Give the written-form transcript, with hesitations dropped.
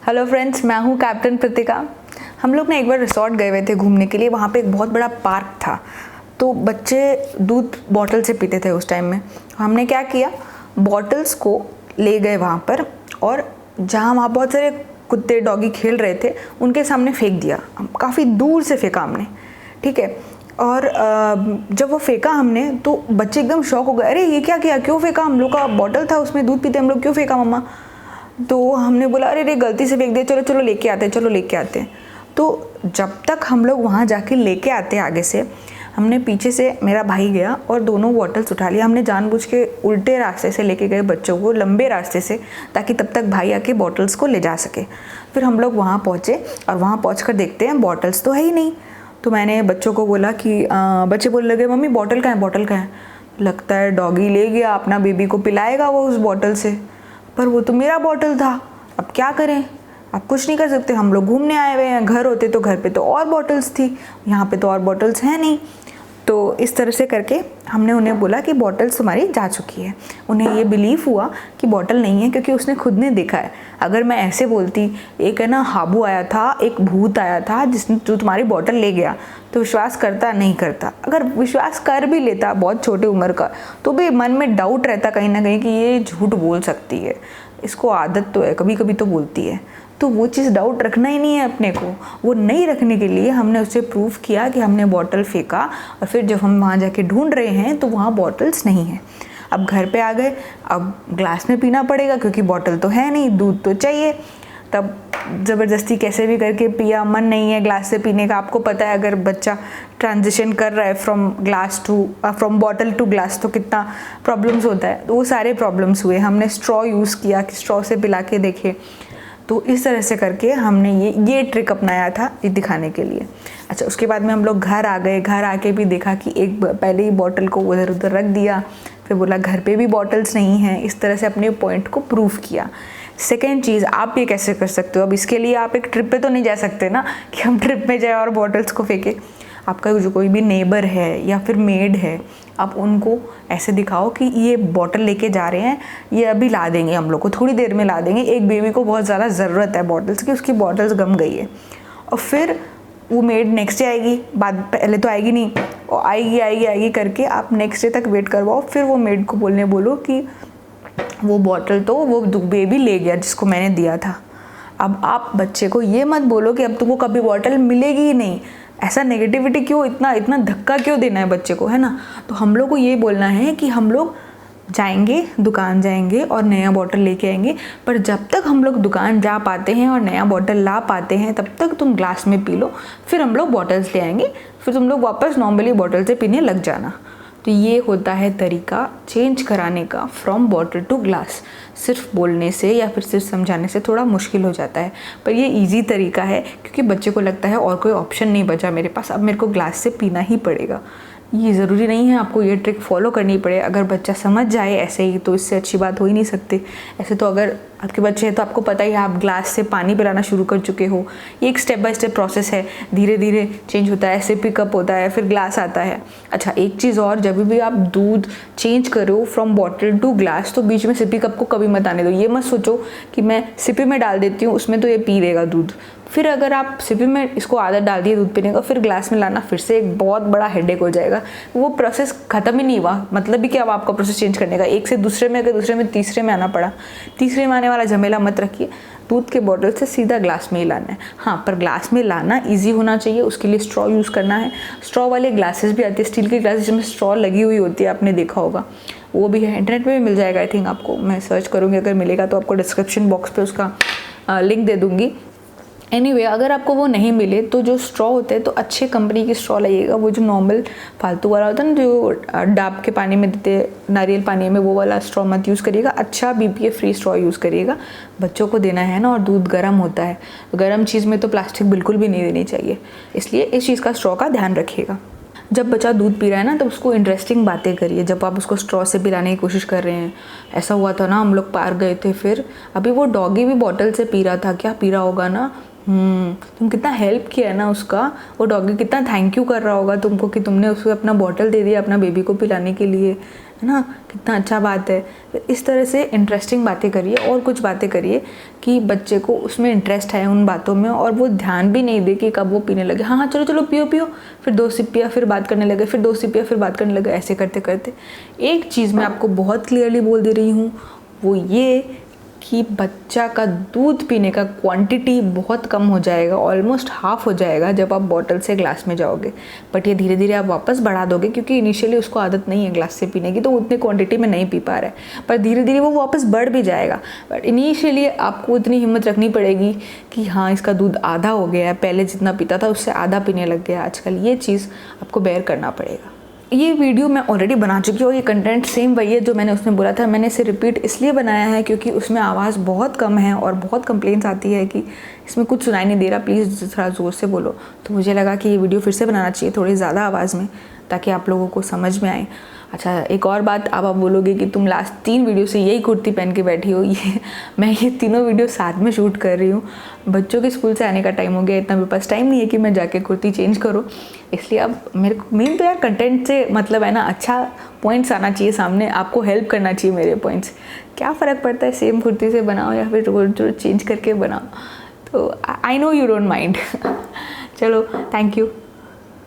Hello friends, मैं हूँ captain प्रतिका। हम लोग ना एक बार रिसोर्ट गए हुए थे घूमने के लिए। वहाँ पे एक बहुत बड़ा पार्क था, तो बच्चे दूध बॉटल से पीते थे उस टाइम में। हमने क्या किया, बॉटल्स को ले गए वहाँ पर, और जहाँ वहाँ बहुत सारे कुत्ते डॉगी खेल रहे थे उनके सामने फेंक दिया। काफ़ी दूर से फेंका हमने, ठीक है। और जब वो फेंका हमने तो बच्चे एकदम शॉक हो गए, अरे ये क्या किया, क्यों फेंका? हम लोग का बॉटल था, उसमें दूध पीते हम लोग, क्यों फेंका मम्मा? तो हमने बोला अरे गलती से फेंक दिया, चलो चलो लेके आते हैं, चलो लेके आते हैं। तो जब तक हम लोग वहाँ जाके लेके आते आगे से, हमने पीछे से मेरा भाई गया और दोनों बॉटल्स उठा लिया। हमने जानबूझ के उल्टे रास्ते से लेके गए बच्चों को, लंबे रास्ते से, ताकि तब तक भाई आके बॉटल्स को ले जा सके। फिर हम लोग वहाँ पहुँचे और वहाँ पहुँच कर देखते हैं बॉटल्स तो है ही नहीं। तो मैंने बच्चों को बोला कि बच्चे बोलने लगे मम्मी बॉटल कहाँ है, बॉटल कहाँ है? लगता है डॉगी ले गया, अपना बेबी को पिलाएगा वो उस बॉटल से, पर वो तो मेरा बॉटल था, अब क्या करें? आप कुछ नहीं कर सकते, हम लोग घूमने आए हुए हैं। घर होते तो घर पे तो और बॉटल्स थी, यहाँ पे तो और बॉटल्स हैं नहीं। तो इस तरह से करके हमने उन्हें बोला कि बॉटल्स तुम्हारी जा चुकी है। उन्हें ये बिलीव हुआ कि बॉटल नहीं है, क्योंकि उसने खुद ने देखा है। अगर मैं ऐसे बोलती एक है ना हाबू आया था, एक भूत आया था जिसने जो तुम्हारी बॉटल ले गया, तो विश्वास करता नहीं करता। अगर विश्वास कर भी लेता बहुत छोटी उम्र का, तो भी मन में डाउट रहता कहीं ना कहीं कि ये झूठ बोल सकती है, इसको आदत तो है, कभी कभी तो बोलती है। तो वो चीज़ डाउट रखना ही नहीं है अपने को। वो नहीं रखने के लिए हमने उससे प्रूफ किया कि हमने बॉटल फेंका, और फिर जब हम वहाँ जाके ढूंढ रहे हैं तो वहाँ बॉटल्स नहीं है। अब घर पे आ गए, अब ग्लास में पीना पड़ेगा क्योंकि बॉटल तो है नहीं, दूध तो चाहिए। तब ज़बरदस्ती कैसे भी करके पिया, मन नहीं है ग्लास से पीने का। आपको पता है अगर बच्चा ट्रांजिशन कर रहा है फ्रॉम बॉटल टू ग्लास तो कितना प्रॉब्लम्स होता है। तो वो सारे प्रॉब्लम्स हुए। हमने स्ट्रॉ यूज़ किया कि स्ट्रॉ से पिला के देखे। तो इस तरह से करके हमने ये ट्रिक अपनाया था ये दिखाने के लिए। अच्छा, उसके बाद में हम लोग घर आ गए। घर आके भी देखा कि एक पहले ही बॉटल को उधर उधर रख दिया, फिर बोला घर पे भी बॉटल्स नहीं हैं। इस तरह से अपने पॉइंट को प्रूव किया। सेकेंड चीज़, आप ये कैसे कर सकते हो? अब इसके लिए आप एक ट्रिप पे तो नहीं जा सकते ना कि हम ट्रिप में जाए और बॉटल्स को फेंके। आपका जो कोई भी नेबर है या फिर मेड है, आप उनको ऐसे दिखाओ कि ये बॉटल लेके जा रहे हैं, ये अभी ला देंगे, हम लोग को थोड़ी देर में ला देंगे। एक बेबी को बहुत ज़्यादा ज़रूरत है बॉटल्स की, उसकी बॉटल्स गम गई है। और फिर वो मेड नेक्स्ट डे आएगी, बाद पहले तो आएगी नहीं, और आएगी करके आप नेक्स्ट डे तक वेट करवाओ। फिर वो मेड को बोलो कि वो बॉटल तो वो बेबी ले गया जिसको मैंने दिया था। अब आप बच्चे को ये मत बोलो कि अब तुमको कभी बॉटल मिलेगी ही नहीं। ऐसा नेगेटिविटी क्यों, इतना धक्का क्यों देना है बच्चे को, है ना? तो हम लोग को ये बोलना है कि हम लोग जाएंगे, दुकान जाएंगे और नया बॉटल लेके आएंगे, पर जब तक हम लोग दुकान जा पाते हैं और नया बॉटल ला पाते हैं तब तक तुम ग्लास में पी लो, फिर हम लोग बॉटल्स ले आएंगे, फिर तुम लोग वापस नॉर्मली बॉटल से पीने लग जाना। तो ये होता है तरीका चेंज कराने का फ्रॉम बॉटल टू ग्लास। सिर्फ बोलने से या फिर सिर्फ समझाने से थोड़ा मुश्किल हो जाता है, पर ये इजी तरीका है, क्योंकि बच्चे को लगता है और कोई ऑप्शन नहीं बचा मेरे पास, अब मेरे को ग्लास से पीना ही पड़ेगा। ये ज़रूरी नहीं है आपको ये ट्रिक फॉलो करनी पड़े। अगर बच्चा समझ जाए ऐसे ही तो इससे अच्छी बात हो ही नहीं सकती। ऐसे तो अगर आपके बच्चे हैं तो आपको पता ही है, आप ग्लास से पानी पिलाना शुरू कर चुके हो। ये एक स्टेप बाय स्टेप प्रोसेस है, धीरे धीरे चेंज होता है, सिपी कप होता है, फिर ग्लास आता है। अच्छा, एक चीज़ और, जब भी आप दूध चेंज करो फ्रॉम बॉटल टू ग्लास तो बीच में सिपी कप को कभी मत आने दो। ये मत सोचो कि मैं सिपी में डाल देती हूँ उसमें तो ये पी लेगा दूध। फिर अगर आप सिपी में इसको आदत डाल दिए दूध पीने का, फिर ग्लास में लाना फिर से एक बहुत बड़ा हेडेक हो जाएगा। वो प्रोसेस खत्म ही नहीं हुआ। मतलब ही कि अब आपका प्रोसेस चेंज करने का, एक से दूसरे में, अगर दूसरे में तीसरे में आना पड़ा, तीसरे में आने वाला झमेला मत रखिए। दूध के बॉटल से सीधा ग्लास में ही लाना है। हाँ, पर ग्लास में लाना ईजी होना चाहिए, उसके लिए स्ट्रॉ यूज़ करना है। स्ट्रॉ वाले ग्लासेस भी आते हैं, स्टील के ग्लासेस जिसमें स्ट्रॉ लगी हुई होती है, आपने देखा होगा, वो भी है। इंटरनेट पे भी मिल जाएगा आई थिंक आपको, मैं सर्च करूँगी, अगर मिलेगा तो आपको डिस्क्रिप्शन बॉक्स पे उसका लिंक दे दूँगी। एनीवे, अगर आपको वो नहीं मिले तो जो स्ट्रॉ होते हैं तो अच्छे कंपनी की स्ट्रॉ लाइएगा। वो जो नॉर्मल फालतू वाला होता है ना, जो डाब के पानी में देते, नारियल पानी में, वो वाला स्ट्रॉ मत यूज़ करिएगा। अच्छा BPA फ्री स्ट्रॉ यूज़ करिएगा। बच्चों को देना है ना, और दूध गर्म होता है, तो गर्म चीज़ में तो प्लास्टिक बिल्कुल भी नहीं देनी चाहिए। इसलिए इस चीज़ का स्ट्रॉ का ध्यान रखिएगा। जब बच्चा दूध पी रहा है ना, तो उसको इंटरेस्टिंग बातें करिए। जब आप उसको स्ट्रॉ से पिलाने की कोशिश कर रहे हैं, ऐसा हुआ था ना, हम लोग पार्क गए थे, फिर अभी वो डॉगी भी बॉटल से पी रहा था। क्या पी रहा होगा ना, तुम कितना हेल्प किया है ना उसका। वो डॉगी कितना थैंक यू कर रहा होगा तुमको कि तुमने उसको अपना बॉटल दे दिया अपना बेबी को पिलाने के लिए। है ना, कितना अच्छा बात है। तो इस तरह से इंटरेस्टिंग बातें करिए और कुछ बातें करिए कि बच्चे को उसमें इंटरेस्ट है उन बातों में, और वो ध्यान भी नहीं दे कि कब वो पीने लगे। हाँ हाँ चलो चलो पियो पियो, फिर 2 सिप पिया फिर बात करने लगे, फिर 2 सिप पिया फिर बात करने लगे। ऐसे करते करते एक चीज़ मैं आपको बहुत क्लियरली बोल दे रही हूँ, वो ये कि बच्चा का दूध पीने का क्वांटिटी बहुत कम हो जाएगा, ऑलमोस्ट हाफ हो जाएगा जब आप बॉटल से ग्लास में जाओगे। बट ये धीरे धीरे आप वापस बढ़ा दोगे, क्योंकि इनिशियली उसको आदत नहीं है ग्लास से पीने की, तो उतनी क्वांटिटी में नहीं पी पा रहा है, पर धीरे धीरे वो वापस बढ़ भी जाएगा। बट इनिशियली आपको इतनी हिम्मत रखनी पड़ेगी कि हाँ इसका दूध आधा हो गया है, पहले जितना पीता था उससे आधा पीने लग गया आजकल। ये चीज़ आपको बेयर करना पड़ेगा। ये वीडियो मैं ऑलरेडी बना चुकी हूँ, ये कंटेंट सेम वही है जो मैंने उसमें बोला था। मैंने इसे रिपीट इसलिए बनाया है क्योंकि उसमें आवाज़ बहुत कम है और बहुत कंप्लेंट्स आती है कि इसमें कुछ सुनाई नहीं दे रहा, प्लीज़ थोड़ा ज़ोर से बोलो। तो मुझे लगा कि ये वीडियो फिर से बनाना चाहिए थोड़ी ज़्यादा आवाज़ में, ताकि आप लोगों को समझ में आए। अच्छा एक और बात, अब आप बोलोगे कि तुम लास्ट 3 वीडियो से यही कुर्ती पहन के बैठी हो। मैं ये तीनों वीडियो साथ में शूट कर रही हूँ। बच्चों के स्कूल से आने का टाइम हो गया, इतना मेरे पास टाइम नहीं है कि मैं जाके कुर्ती चेंज करूँ। इसलिए अब मेरे को मेन तो यार कंटेंट से मतलब है ना, अच्छा पॉइंट्स आना चाहिए सामने, आपको हेल्प करना चाहिए मेरे पॉइंट्स। क्या फ़र्क पड़ता है सेम कुर्ती से बनाओ या फिर रोज चेंज करके बनाओ। तो I know you don't mind. चलो थैंक यू।